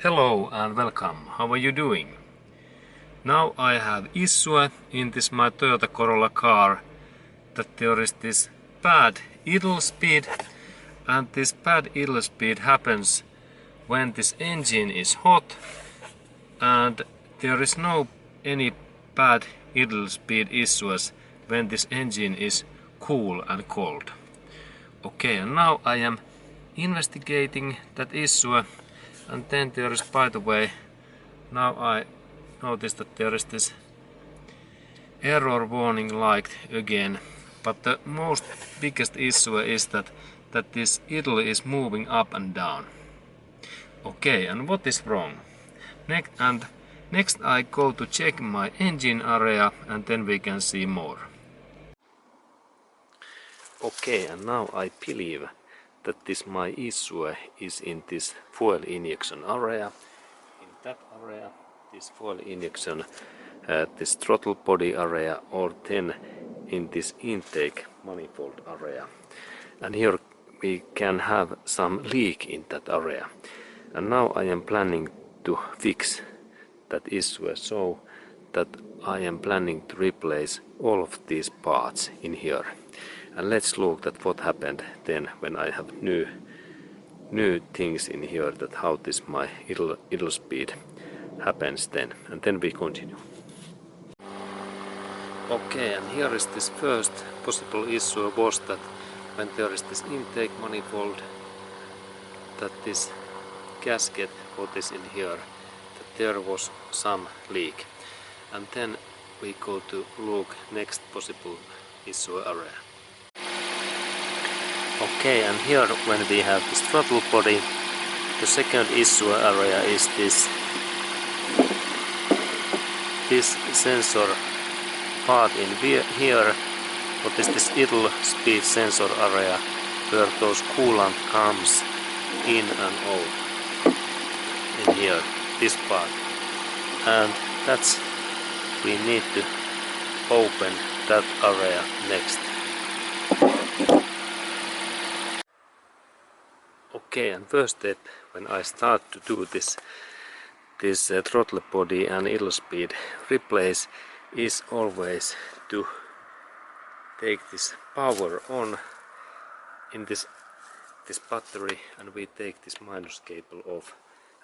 Hello and welcome. How are you doing? Now I have issue in this my Toyota Corolla car that there is this bad idle speed, and this bad idle speed happens when this engine is hot, and there is no any bad idle speed issues when this engine is cool and cold. Okay, and now I am investigating that issue. And then there is, by the way, now I noticed that there is this error warning light again. But the most biggest issue is that this idle is moving up and down. Okay, and what is wrong? Next I go to check my engine area, and then we can see more. Okay, and now I believe that this my issue is in this fuel injection area. In that area, this fuel injection, this throttle body area, or then in this intake manifold area. And here we can have some leak in that area. And now I am planning to fix that issue so that I am planning to replace all of these parts in here. And let's look at what happened then when I have new things in here, that how this my idle speed happens then, and then we continue. Okay, and here is this first possible issue was that when there is this intake manifold, that this gasket what is in here, that there was some leak. And then we go to look next possible issue area. Okay, and here when we have this throttle body, the second issue area is this sensor part in here. What is this idle speed sensor area where those coolant comes in and out in here, this part. And that's we need to open that area next. Okay, and first step when I start to do this throttle body and idle speed replace is always to take this power on in this battery, and we take this minus cable off,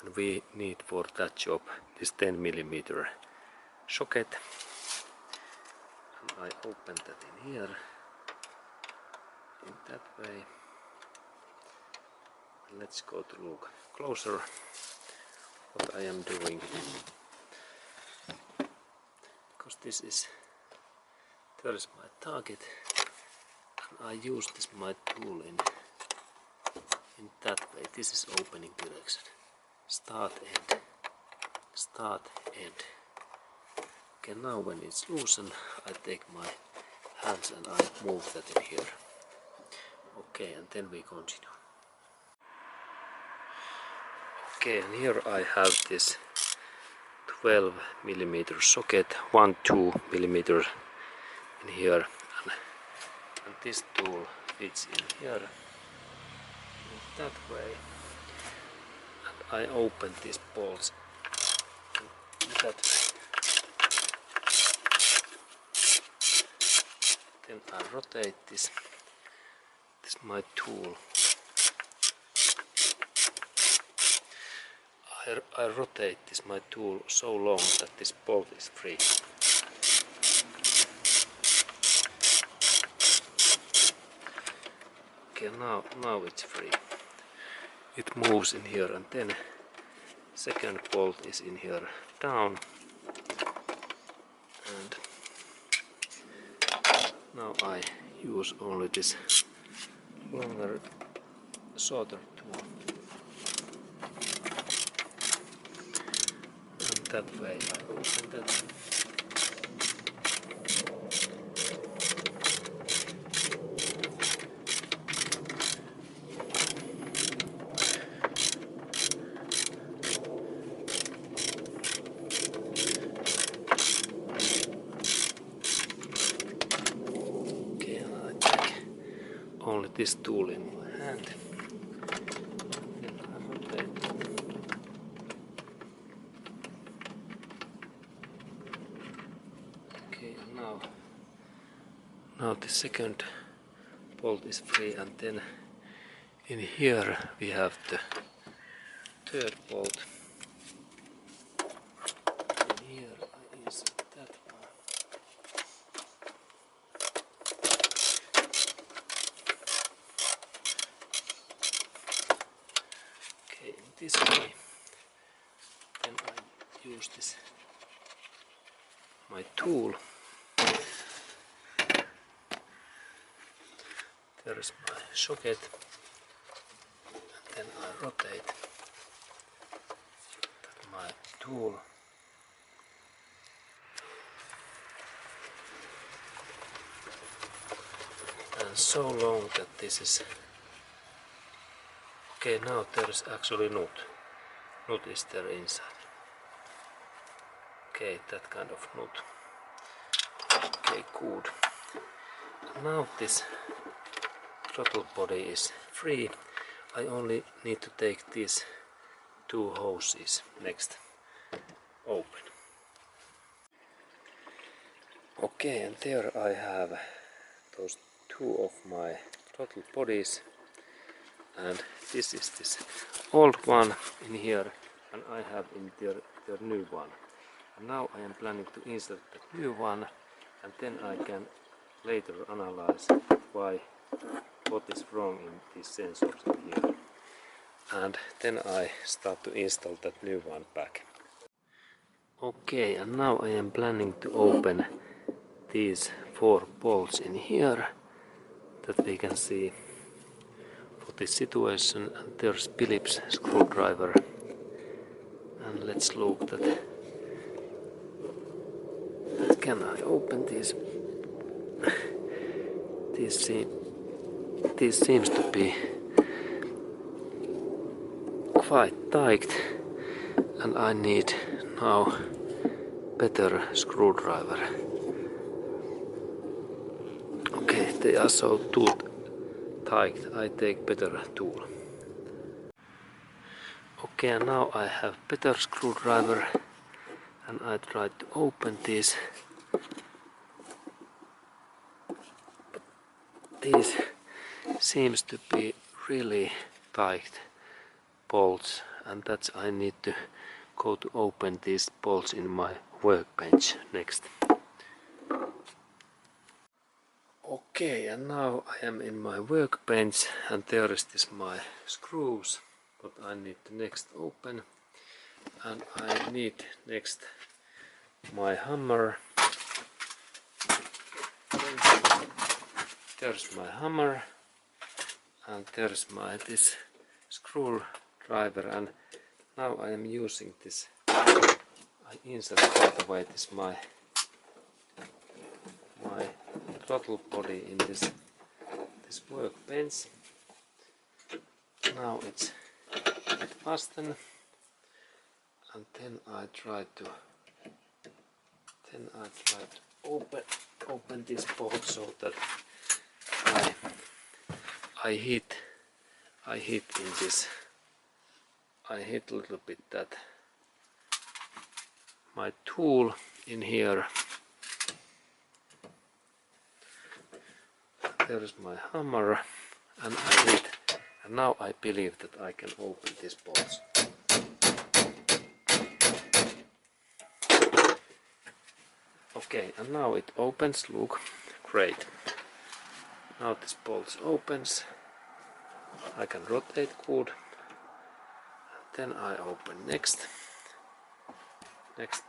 and we need for that job this 10mm socket. And I open that in here in that way. Let's go to look closer what I am doing, because there is my target, and I use this my tool in that way. This is opening direction, start end. Okay, now when it's loosened, I take my hands and I move that in here. Okay, and then we continue. Okay, and here I have this 12mm socket, 2mm in here, and this tool fits in here in that way, and I open these bolts in that way. Then I rotate this my tool. I rotate this my tool so long that this bolt is free. Okay, now it's free. It moves in here, and then second bolt is in here down, and now I use only this longer, shorter tool. That way I open that. Okay, and I take only this tool in my hand. Then I rotate Okay, and now the second bolt is free, and then in here we have the third bolt. In here I insert that one. Okay, in this way. Then I use this my tool. There is my socket, and then I rotate my tool. And so long that this is okay. Now there is actually nut is there inside. Okay, that kind of nut. Okay, good. Now this throttle body is free. I only need to take these two hoses next. Open. Okay, and there I have those two of my throttle bodies, and this is this old one in here, and I have in there the new one. And now I am planning to insert the new one, and then I can later analyze what is wrong in these sensors in here. And then I start to install that new one back. Okay, and now I am planning to open these 4 bolts in here that we can see for this situation, and there's Phillips screwdriver, and let's look that can I open these. These seems to be quite tight, and I need now better screwdriver. Okay, they are so too tight. I take better tool. Okay, and now I have better screwdriver, and I try to open this. These seems to be really tight bolts, and that's I need to go to open these bolts in my workbench next. Okay, and now I am in my workbench, and there is this my screws what I need to next open, and I need next my hammer. There's my hammer, and there's my this screwdriver, and now I am using this. I insert by the way this my throttle body in this workbench. Now it's fastened, and then I try to open this bolt so that I hit in this. I hit a little bit that my tool in here. There is my hammer, and I hit, and now I believe that I can open these bolts. Okay, and now it opens. Look, great. Now this bolt opens. I can rotate good. Then I open next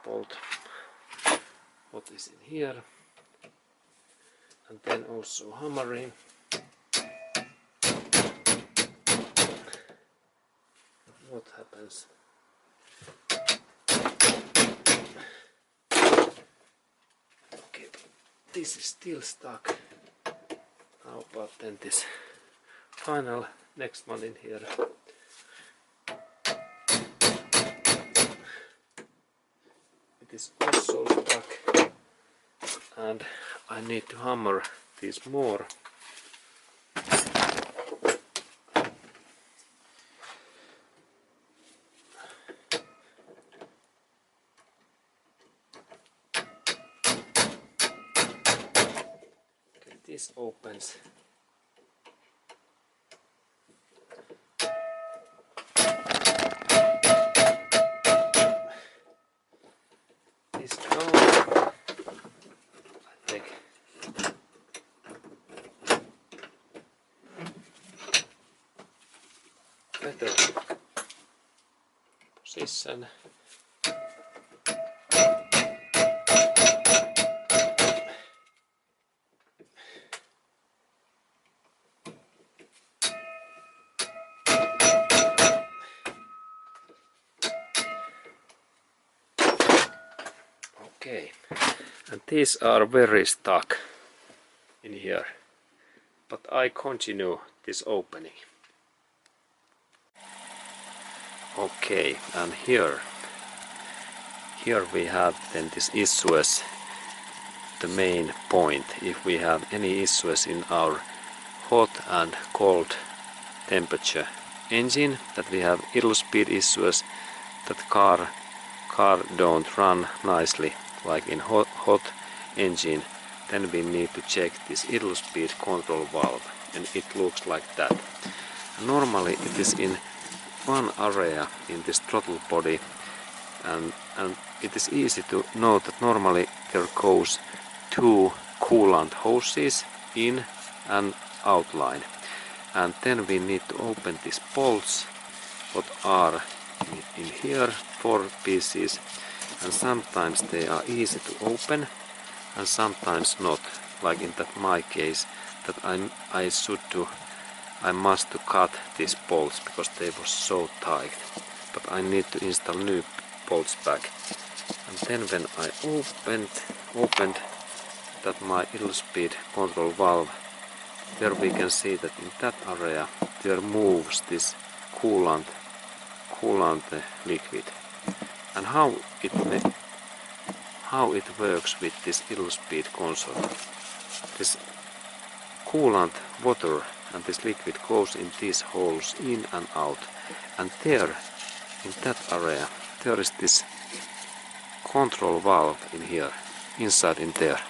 bolt. What is in here? And then also hammering. What happens? Okay, this is still stuck. How about then this final next one in here? It is also stuck, and I need to hammer these more. this opens. This door, I take better position. Okay, and these are very stuck in here, but I continue this opening. Okay, and here we have then this issues, the main point. If we have any issues in our hot and cold temperature engine, that we have idle speed issues, that car don't run nicely like in hot engine, then we need to check this idle speed control valve, and it looks like that. Normally it is in one area in this throttle body, and it is easy to note that normally there goes two coolant hoses in and outline, and then we need to open these bolts what are in here, 4 pieces, and sometimes they are easy to open and sometimes not, like in that my case, that I must to cut these bolts because they were so tight, but I need to install new bolts back. And then when I opened that my idle speed control valve, there we can see that in that area there moves this coolant liquid. And how it works with this idle speed console. This coolant water and this liquid goes in these holes in and out, and there in that area there is this control valve in here, inside in there.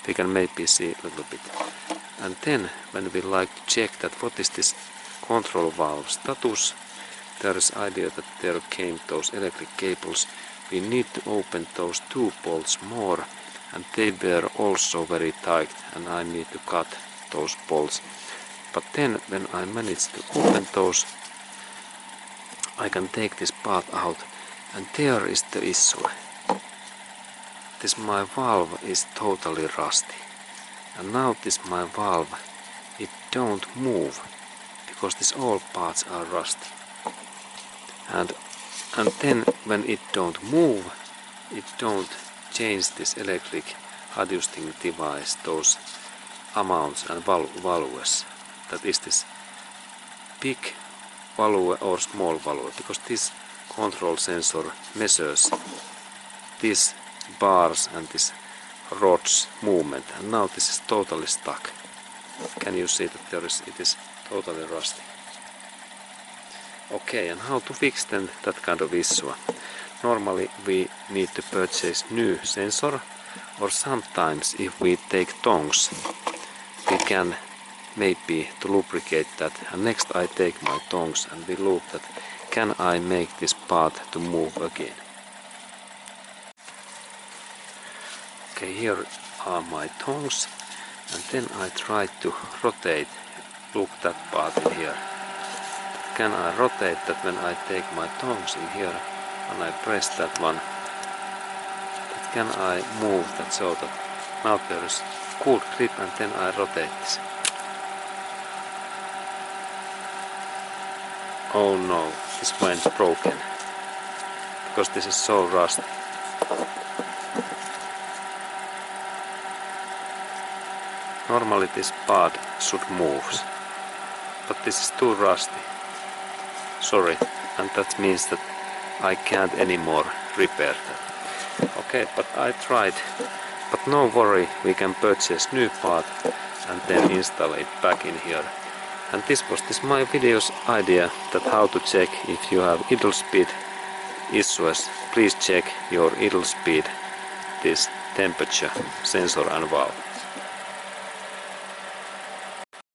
We can maybe see a little bit. And then when we like to check that what is this control valve status, there is idea that there came those electric cables. We need to open those 2 bolts more, and they were also very tight, and I need to cut those bolts. But then when I manage to open those, I can take this part out, and there is the issue. This my valve is totally rusty, and now this my valve, it don't move because these all parts are rusty. And then when it don't move, it don't change this electric adjusting device, those amounts and values. That is this big value or small value, because this control sensor measures these bars and this rod's movement, and now this is totally stuck. Can you see that it is totally rusty? Okay, and how to fix then that kind of issue? Normally we need to purchase new sensor, or sometimes if we take tongs, we can maybe to lubricate that. And next I take my tongs and we look that can I make this part to move again. Okay, here are my tongs, and then I try to rotate, look that part in here. Can I rotate that when I take my tongs in here and I press that one? But can I move that so that now there is good grip, and then I rotate this? Oh no, this went broken because this is so rusty. Normally this part should move, but this is too rusty. Sorry, and that means that I can't anymore repair that. Okay, but I tried. But no worry, we can purchase new part and then install it back in here. And this was my video's idea, that how to check if you have idle speed issues. Please check your idle speed, this temperature sensor and valve.